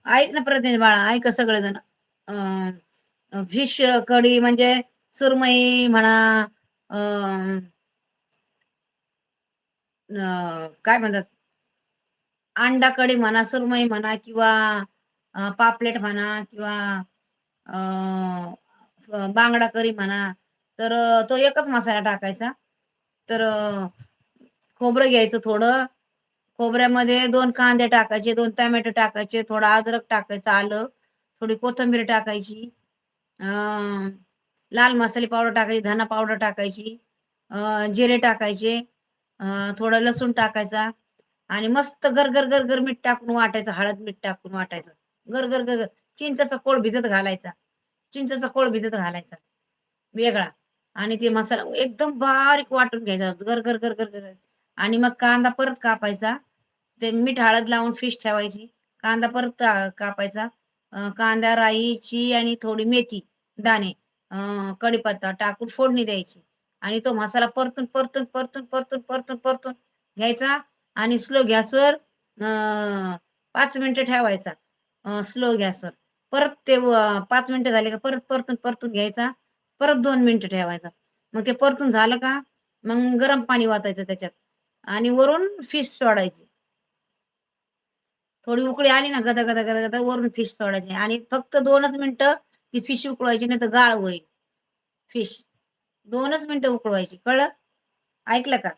ऐक ना प्रतिनिधी बाळा, ऐका सगळेजण. फिश कढी म्हणजे सुरमई म्हणा, अ, काय म्हणतात, अंडा कढी म्हणा, सुरमई म्हणा किंवा पापलेट म्हणा किंवा अ, बांगडा करी म्हणा. तर तो एकच मसाला टाकायचा. तर खोबरं घ्यायचं थोडं. खोबऱ्यामध्ये 2 कांदे टाकायचे, 2 टोमॅटो टाकायचे, थोडं अद्रक टाकायचं, आलं, थोडी कोथिंबीर टाकायची. अ, लाल मसाले पावडर टाकायची, धना पावडर टाकायची, जिरे टाकायचे, अ, थोडा लसूण टाकायचा आणि मस्त गरगर, गरगर मीठ टाकून वाटायचं, हळद, मीठ टाकून वाटायचं. गरगर, गरगर. चिंचेचा कोळ भिजत घालायचा. चिंचेचा कोळ भिजत घालायचा वेगळा आणि ते मसाला एकदम बारीक वाटून घ्यायचा. गरगर, गरगर, गरगर आणि मग कांदा परत कापायचा. ते मीठ, हळद लावून फिश ठेवायची. कांदा परत कापायचा. कांदा, राईची आणि थोडी मेथी दाणे, कढीपत्ता टाकून फोडणी द्यायची आणि तो मसाला परतून, परतून, परतून, परतून, परतून, परतून घ्यायचा आणि स्लो गॅसवर 5 मिनिटं ठेवायचा. स्लो गॅसवर. परत ते 5 मिनिटं झाले का परत परतून, परतून घ्यायचा. परत 2 मिनिटं ठेवायचा. मग ते परतून झालं का मग गरम पाणी ओतायचं त्याच्यात आणि वरून फिश सोडायची. थोडी उकळी आली ना गदा, गदा, गदा, गदा वरून फिश सोडायची आणि फक्त 2च मिनिटं ती फिश उकळवायची नाहीतर गाळ होईल फिश. 2च मिनिटं उकळवायची. कळलं? ऐकलं का?